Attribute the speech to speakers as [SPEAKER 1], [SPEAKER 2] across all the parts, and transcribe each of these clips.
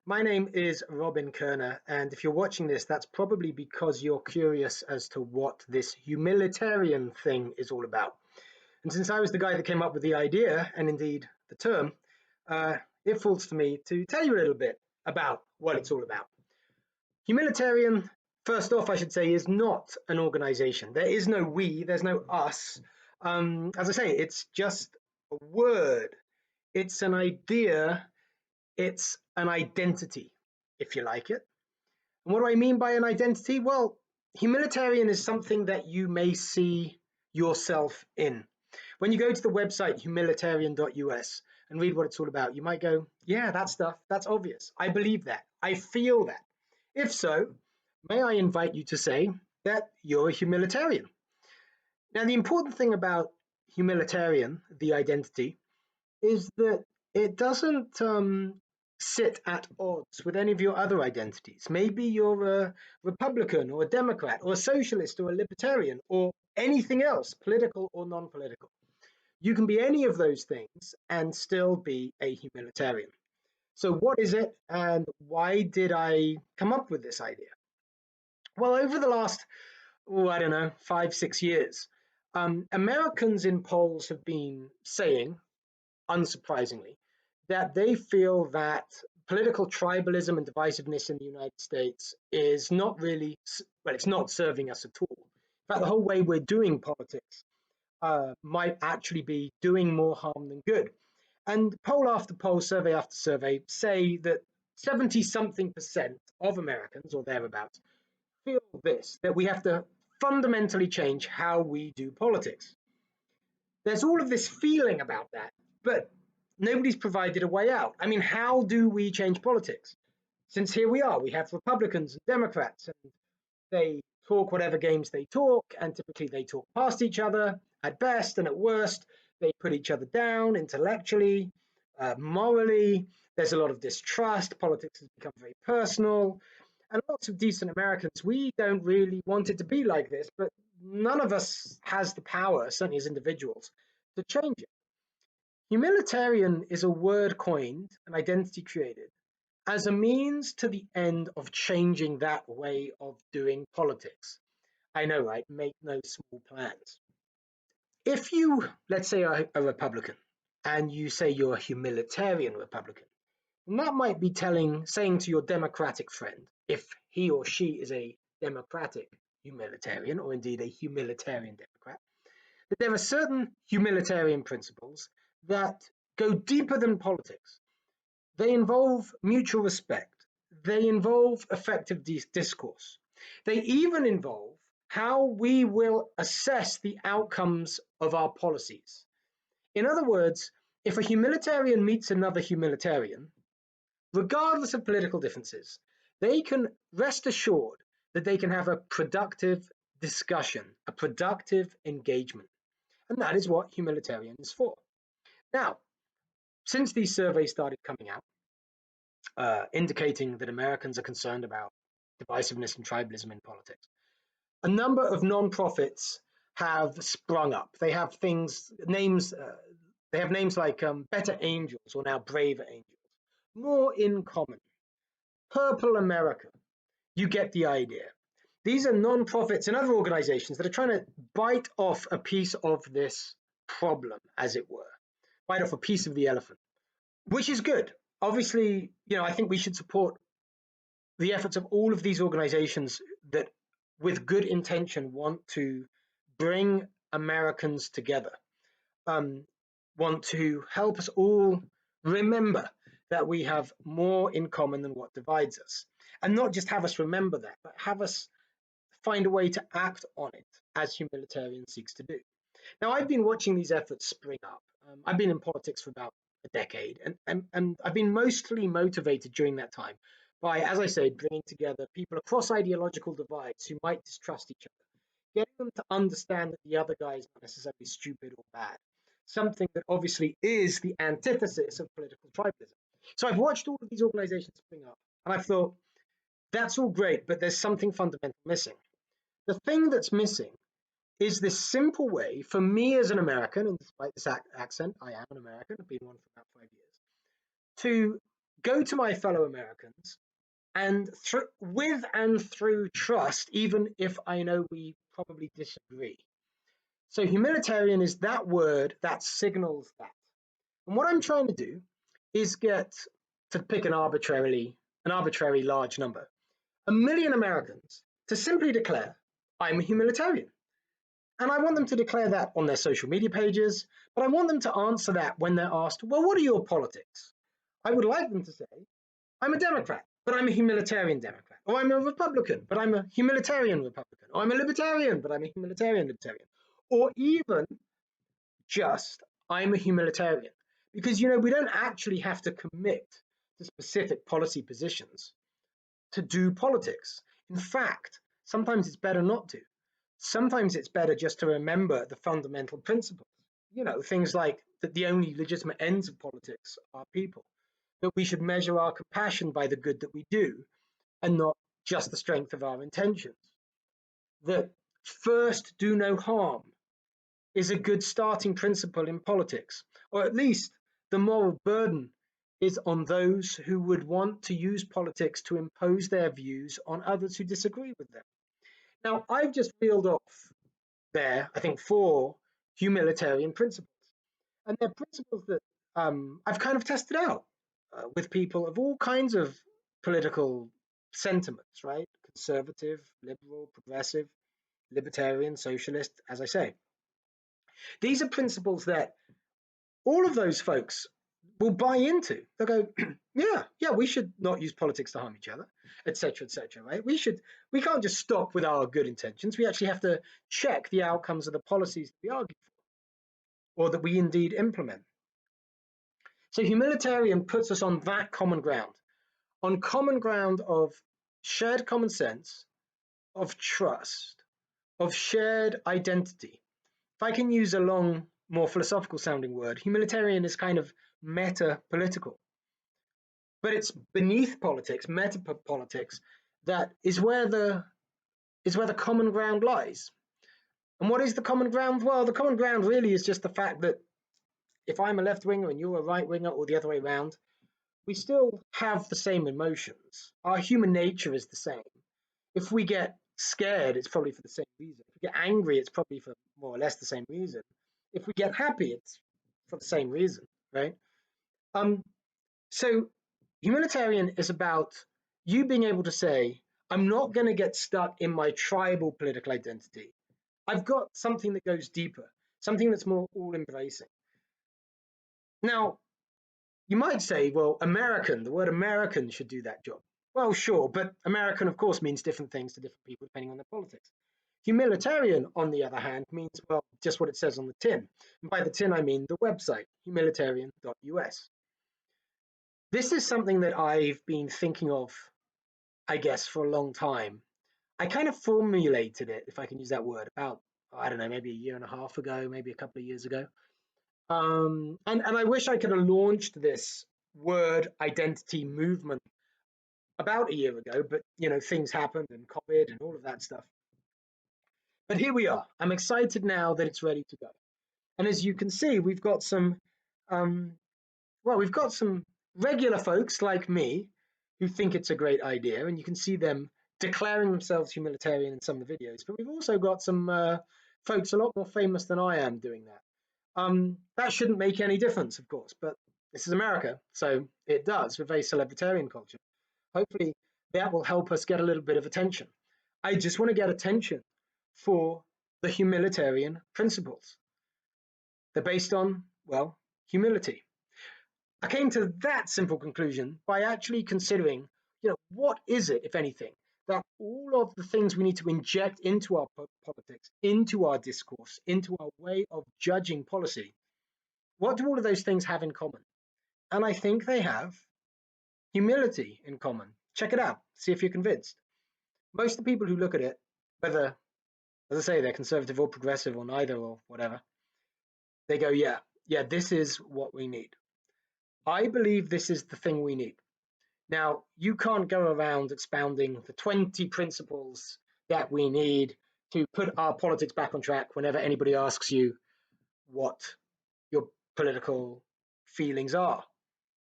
[SPEAKER 1] My name is Robin Koerner, and if you're watching this, that's probably because you're curious as to what this humanitarian thing is all about. And since I was the guy that came up with the idea, and indeed the term, it falls to me to tell you a little bit about what it's all about. Humanitarian, first off, I should say, is not an organization. There is no we, there's no us. As I say, it's just a word, it's an idea, it's an identity, if you like it. And what do I mean by an identity? Well, humanitarian is something that you may see yourself in. When you go to the website humilitarian.us and read what it's all about, you might go, yeah, that stuff, that's obvious. I believe that. I feel that. If so, may I invite you to say that you're a humanitarian? Now, the important thing about humanitarian, the identity, is that it doesn't sit at odds with any of your other identities. Maybe you're a Republican or a Democrat or a socialist or a libertarian or anything else, political or non-political. You can be any of those things and still be a humanitarian. So what is it, and why did I come up with this idea? Well, over the last, I don't know, 5, 6 years, Americans in polls have been saying, unsurprisingly, that they feel that political tribalism and divisiveness in the United States is not really, well, it's not serving us at all. In fact, the whole way we're doing politics might actually be doing more harm than good. And poll after poll, survey after survey say that 70-something% of Americans, or thereabouts, feel this, that we have to fundamentally change how we do politics. There's all of this feeling about that, but nobody's provided a way out. I mean, how do we change politics? Since here we are, we have Republicans and Democrats, and they talk whatever games they talk, and typically they talk past each other at best, and at worst, they put each other down intellectually, morally. There's a lot of distrust. Politics has become very personal. And lots of decent Americans, we don't really want it to be like this, but none of us has the power, certainly as individuals, to change it. Humanitarian is a word coined, an identity created, as a means to the end of changing that way of doing politics. I know, right? Make no small plans. If you, let's say, are a Republican, and you say you're a humanitarian Republican, and that might be saying to your Democratic friend, if he or she is a Democratic humanitarian, or indeed a humanitarian Democrat, that there are certain humanitarian principles that go deeper than politics. They involve mutual respect. They involve effective discourse. They even involve how we will assess the outcomes of our policies. In other words, if a humanitarian meets another humanitarian, regardless of political differences, they can rest assured that they can have a productive discussion, a productive engagement. And that is what humanitarian is for. Now, since these surveys started coming out, indicating that Americans are concerned about divisiveness and tribalism in politics, a number of nonprofits have sprung up. They have names like Better Angels, or now Braver Angels. More in Common, Purple America. You get the idea. These are nonprofits and other organizations that are trying to bite off a piece of this problem, as it were, bite off a piece of the elephant, which is good. Obviously, I think we should support the efforts of all of these organizations that, with good intention, want to bring Americans together, want to help us all remember that we have more in common than what divides us. And not just have us remember that, but have us find a way to act on it, as humanitarian seeks to do. Now, I've been watching these efforts spring up. I've been in politics for about a decade, and I've been mostly motivated during that time by, as I say, bringing together people across ideological divides who might distrust each other, getting them to understand that the other guy is not necessarily stupid or bad, something that obviously is the antithesis of political tribalism. So I've watched all of these organizations spring up, and I've thought, that's all great, but there's something fundamental missing. The thing that's missing is this simple way for me as an American, and despite this accent, I am an American, I've been one for about 5 years, to go to my fellow Americans and with and through trust, even if I know we probably disagree. So humanitarian is that word that signals that. And what I'm trying to do is get to pick an arbitrary large number, 1 million Americans to simply declare, I'm a humanitarian. And I want them to declare that on their social media pages, but I want them to answer that when they're asked, well, what are your politics? I would like them to say, I'm a Democrat, but I'm a humanitarian Democrat. Or I'm a Republican, but I'm a humanitarian Republican. Or I'm a libertarian, but I'm a humanitarian libertarian. Or even just, I'm a humanitarian. Because, we don't actually have to commit to specific policy positions to do politics. In fact, sometimes it's better not to. Sometimes it's better just to remember the fundamental principles. Things like that the only legitimate ends of politics are people, that we should measure our compassion by the good that we do and not just the strength of our intentions. That first do no harm is a good starting principle in politics, or at least the moral burden is on those who would want to use politics to impose their views on others who disagree with them. Now, I've just reeled off there, I think, 4 humanitarian principles. And they're principles that I've kind of tested out with people of all kinds of political sentiments, right? Conservative, liberal, progressive, libertarian, socialist, as I say. These are principles that all of those folks will buy into. They'll go, yeah, we should not use politics to harm each other, etc., right? We can't just stop with our good intentions. We actually have to check the outcomes of the policies that we argue for, or that we indeed implement. So humanitarian puts us on that common ground of shared common sense, of trust, of shared identity. If I can use a long, more philosophical sounding word, humanitarian is kind of meta-political. But it's beneath politics, meta-politics, that is where the common ground lies. And what is the common ground? Well, the common ground really is just the fact that if I'm a left winger and you're a right winger, or the other way around, we still have the same emotions. Our human nature is the same. If we get scared, it's probably for the same reason. If we get angry, it's probably for more or less the same reason. If we get happy, it's for the same reason, right? So humanitarian is about you being able to say, I'm not going to get stuck in my tribal political identity. I've got something that goes deeper, something that's more all-embracing. Now, you might say, well, American, the word American should do that job. Well, sure, but American, of course, means different things to different people depending on their politics. Humanitarian, on the other hand, means, well, just what it says on the tin. And by the tin, I mean the website, humanitarian.us. This is something that I've been thinking of, I guess, for a long time. I kind of formulated it, if I can use that word, about, I don't know, maybe a year and a half ago, maybe a couple of years ago. And I wish I could have launched this word identity movement about a year ago, but things happened and COVID and all of that stuff. But here we are. I'm excited now that it's ready to go. And as you can see, we've got some regular folks like me who think it's a great idea, and you can see them declaring themselves humanitarian in some of the videos. But we've also got some folks a lot more famous than I am doing that. That shouldn't make any difference, of course, but this is America, so it does. We're very celebritarian culture. Hopefully that will help us get a little bit of attention. I just want to get attention for the humanitarian principles. They're based on, well, humility. I came to that simple conclusion by actually considering, what is it, if anything, that all of the things we need to inject into our politics, into our discourse, into our way of judging policy, what do all of those things have in common? And I think they have humility in common. Check it out. See if you're convinced. Most of the people who look at it, whether, as I say, they're conservative or progressive or neither or whatever, they go, yeah, this is what we need. I believe this is the thing we need. Now, you can't go around expounding the 20 principles that we need to put our politics back on track whenever anybody asks you what your political feelings are.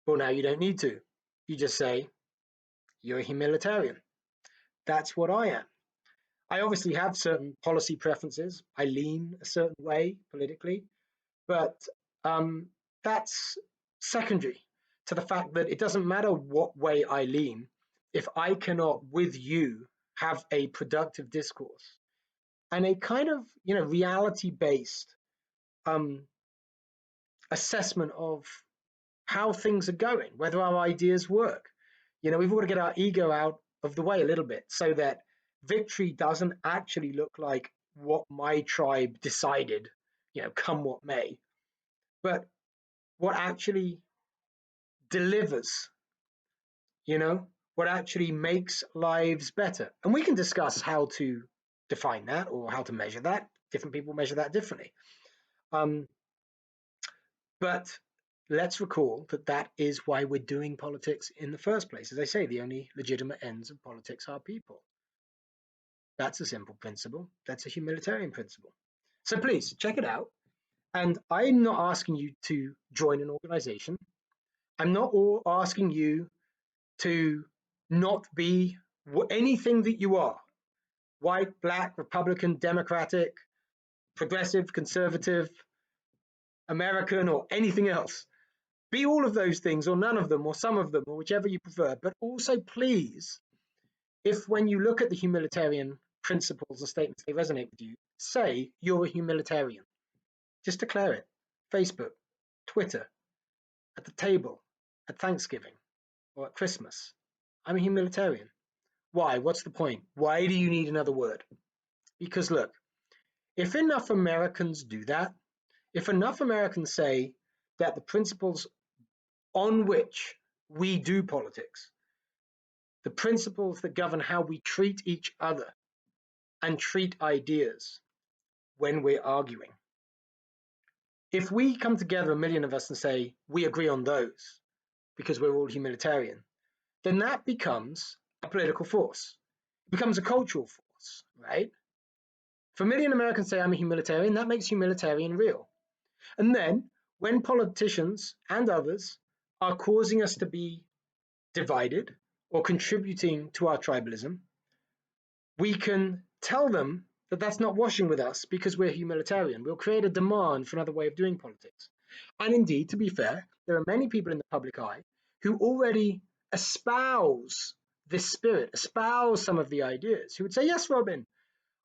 [SPEAKER 1] Well, now you don't need to. You just say, you're a humanitarian. That's what I am. I obviously have certain policy preferences. I lean a certain way politically, but um, that's secondary to the fact that it doesn't matter what way I lean if I cannot, with you, have a productive discourse and a kind of reality-based um, assessment of how things are going, whether our ideas work. We've got to get our ego out of the way a little bit so that victory doesn't actually look like what my tribe decided, come what may, but what actually delivers, what actually makes lives better. And we can discuss how to define that or how to measure that. Different people measure that differently. Um, but let's recall that that is why we're doing politics in the first place. As I say, the only legitimate ends of politics are people. That's a simple principle. That's a humanitarian principle. So please check it out. And I'm not asking you to join an organization. I'm not asking you to not be anything that you are: white, black, Republican, Democratic, progressive, conservative, American, or anything else. Be all of those things, or none of them, or some of them, or whichever you prefer. But also, please, if when you look at the humanitarian principles or statements, they resonate with you, say you're a humanitarian. Just declare it. Facebook, Twitter, at the table, at Thanksgiving, or at Christmas. I'm a humanitarian. Why? What's the point? Why do you need another word? Because look, if enough Americans do that, if enough Americans say that the principles on which we do politics, the principles that govern how we treat each other and treat ideas when we're arguing, if we come together, a million of us, and say we agree on those because we're all humanitarian, then that becomes a political force. It becomes a cultural force, right? If a million Americans say I'm a humanitarian, that makes humanitarian real. And then when politicians and others are causing us to be divided or contributing to our tribalism, we can tell them that that's not washing with us because we're humanitarian. We'll create a demand for another way of doing politics. And indeed, to be fair, there are many people in the public eye who already espouse this spirit, espouse some of the ideas, who would say, yes, Robin,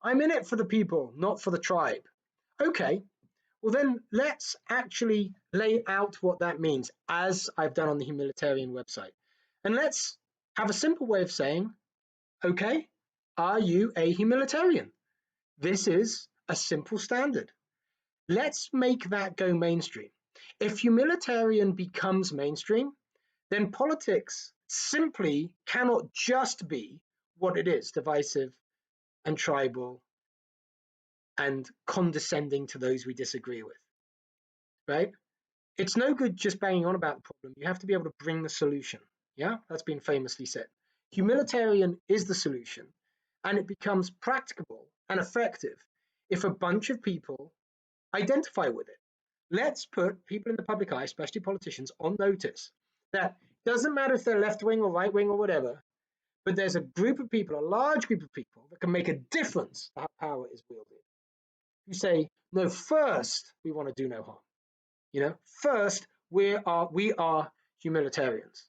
[SPEAKER 1] I'm in it for the people, not for the tribe. Okay, well then let's actually lay out what that means, as I've done on the Humilitarian website. And let's have a simple way of saying, okay, are you a humanitarian? This is a simple standard. Let's make that go mainstream. If humanitarian becomes mainstream, then politics simply cannot just be what it is: divisive and tribal and condescending to those we disagree with, right? It's no good just banging on about the problem. You have to be able to bring the solution. Yeah, that's been famously said. Humanitarian is the solution, and it becomes practicable and effective if a bunch of people identify with it. Let's put people in the public eye, especially politicians, on notice that it doesn't matter if they're left wing or right wing or whatever, but there's a group of people, a large group of people, that can make a difference to how power is wielded. You say, no, first we want to do no harm. First we are humanitarians.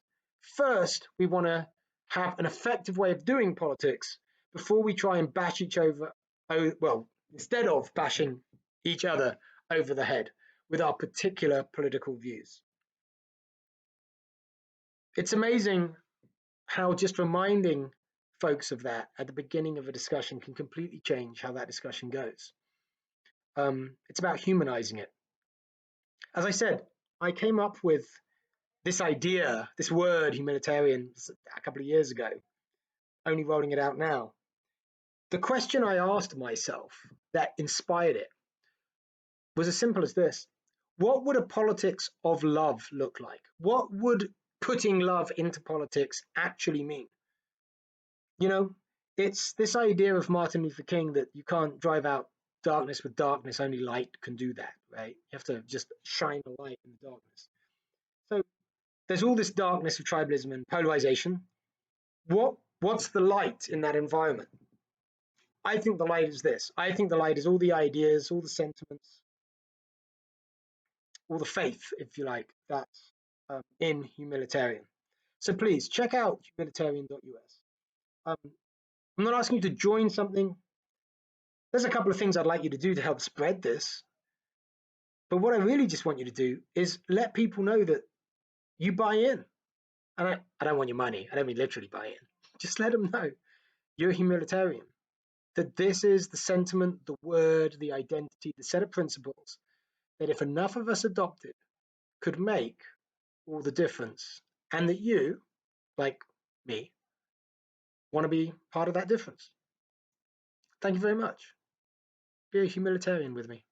[SPEAKER 1] First we want to have an effective way of doing politics before we try and bash each other. Well, instead of bashing each other over the head with our particular political views. It's amazing how just reminding folks of that at the beginning of a discussion can completely change how that discussion goes. It's about humanizing it. As I said, I came up with this idea, this word humanitarian, a couple of years ago, only rolling it out now. The question I asked myself that inspired it was as simple as this: what would a politics of love look like? What would putting love into politics actually mean? It's this idea of Martin Luther King that you can't drive out darkness with darkness, only light can do that, right? You have to just shine a light in the darkness. So there's all this darkness of tribalism and polarization. What's the light in that environment? I think the light is this. I think the light is all the ideas, all the sentiments, all the faith, if you like, that's in humanitarian. So please check out humanitarian.us. I'm not asking you to join something. There's a couple of things I'd like you to do to help spread this. But what I really just want you to do is let people know that you buy in. And I don't want your money. I don't mean literally buy in. Just let them know you're a humanitarian, that this is the sentiment, the word, the identity, the set of principles that if enough of us adopt it, could make all the difference. And that you, like me, want to be part of that difference. Thank you very much. Be a humanitarian with me.